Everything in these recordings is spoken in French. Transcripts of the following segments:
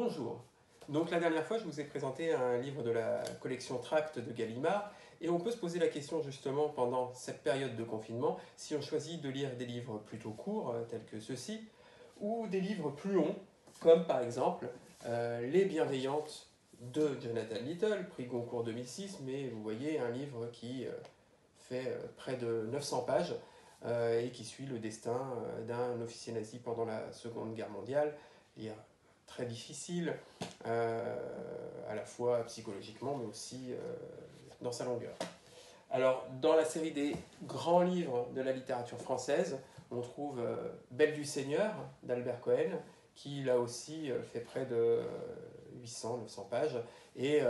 Bonjour. Donc la dernière fois, je vous ai présenté un livre de la collection Tracts de Gallimard et on peut se poser la question justement pendant cette période de confinement si on choisit de lire des livres plutôt courts tels que ceux-ci ou des livres plus longs comme par exemple Les Bienveillantes de Jonathan Little, prix Goncourt 2006, mais vous voyez un livre qui fait près de 900 pages et qui suit le destin d'un officier nazi pendant la Seconde Guerre mondiale. Très difficile, à la fois psychologiquement, mais aussi dans sa longueur. Alors, dans la série des grands livres de la littérature française, on trouve Belle du Seigneur d'Albert Cohen, qui là aussi fait près de 800-900 pages et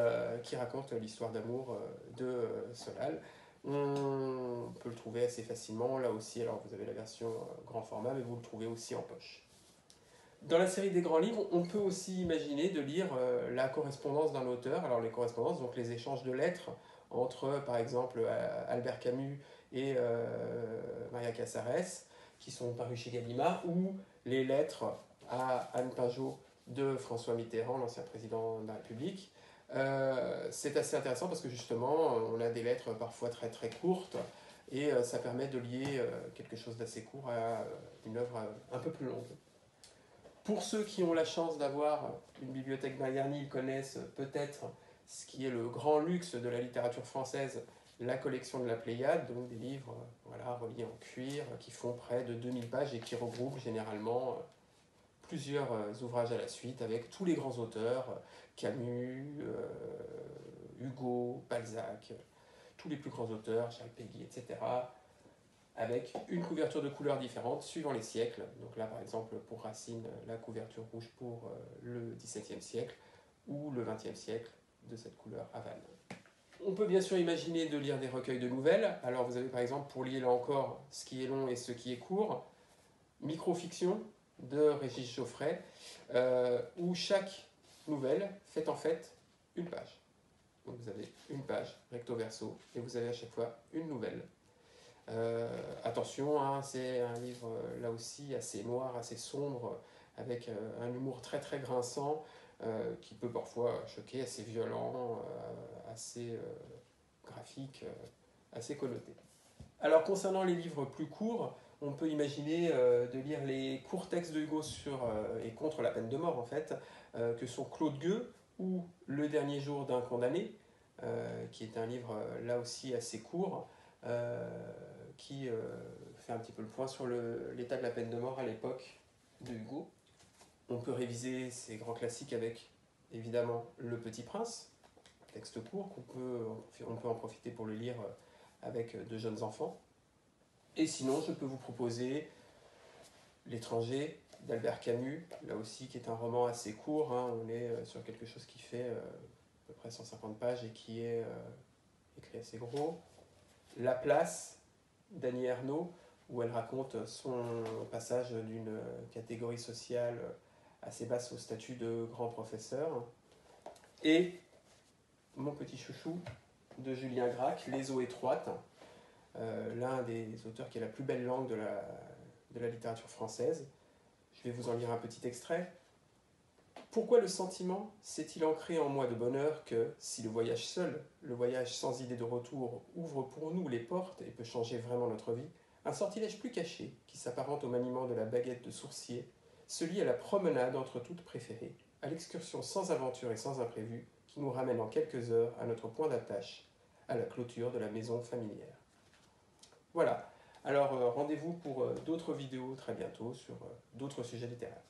qui raconte l'histoire d'amour de Solal. On peut le trouver assez facilement, là aussi, alors vous avez la version grand format, mais vous le trouvez aussi en poche. Dans la série des grands livres, on peut aussi imaginer de lire la correspondance d'un auteur. Alors les correspondances, donc les échanges de lettres entre, par exemple, Albert Camus et Maria Casares, qui sont parus chez Gallimard, ou les lettres à Anne Pinjot de François Mitterrand, l'ancien président de la République. C'est assez intéressant parce que justement, on a des lettres parfois très très courtes et ça permet de lier quelque chose d'assez court à une œuvre un peu plus longue. Pour ceux qui ont la chance d'avoir une bibliothèque Malerny, ils connaissent peut-être ce qui est le grand luxe de la littérature française, la collection de la Pléiade, donc des livres voilà, reliés en cuir qui font près de 2000 pages et qui regroupent généralement plusieurs ouvrages à la suite avec tous les grands auteurs, Camus, Hugo, Balzac, tous les plus grands auteurs, Charles Péguy, etc., avec une couverture de couleurs différentes suivant les siècles. Donc là, par exemple, pour Racine, la couverture rouge pour le XVIIe siècle ou le XXe siècle de cette couleur Havane. On peut bien sûr imaginer de lire des recueils de nouvelles. Alors vous avez par exemple, pour lier là encore ce qui est long et ce qui est court, Microfiction de Régis Geoffrey, où chaque nouvelle fait en fait une page. Donc vous avez une page recto verso et vous avez à chaque fois une nouvelle. Attention, hein, c'est un livre là aussi assez noir, assez sombre, avec un humour très très grinçant, qui peut parfois choquer, assez violent, assez graphique, assez connoté. Alors concernant les livres plus courts, on peut imaginer de lire les courts textes de Hugo sur et contre la peine de mort en fait, que sont Claude Gueux ou Le dernier jour d'un condamné, qui est un livre là aussi assez court, qui fait un petit peu le point sur l'état de la peine de mort à l'époque de Hugo. On peut réviser ces grands classiques avec évidemment Le Petit Prince, texte court on peut en profiter pour le lire avec de jeunes enfants. Et sinon, je peux vous proposer L'étranger d'Albert Camus, là aussi qui est un roman assez court, hein, on est sur quelque chose qui fait à peu près 150 pages et qui est écrit assez gros. La place d'Annie Ernaux, où elle raconte son passage d'une catégorie sociale assez basse au statut de grand professeur. Et Mon petit chouchou de Julien Gracq, Les eaux étroites, l'un des auteurs qui a la plus belle langue de la littérature française. Je vais vous en lire un petit extrait. Pourquoi le sentiment s'est-il ancré en moi de bonheur que, si le voyage seul, le voyage sans idée de retour, ouvre pour nous les portes et peut changer vraiment notre vie, un sortilège plus caché, qui s'apparente au maniement de la baguette de sourcier, se lie à la promenade entre toutes préférées, à l'excursion sans aventure et sans imprévu, qui nous ramène en quelques heures à notre point d'attache, à la clôture de la maison familière. Voilà, alors rendez-vous pour d'autres vidéos très bientôt sur d'autres sujets littéraires.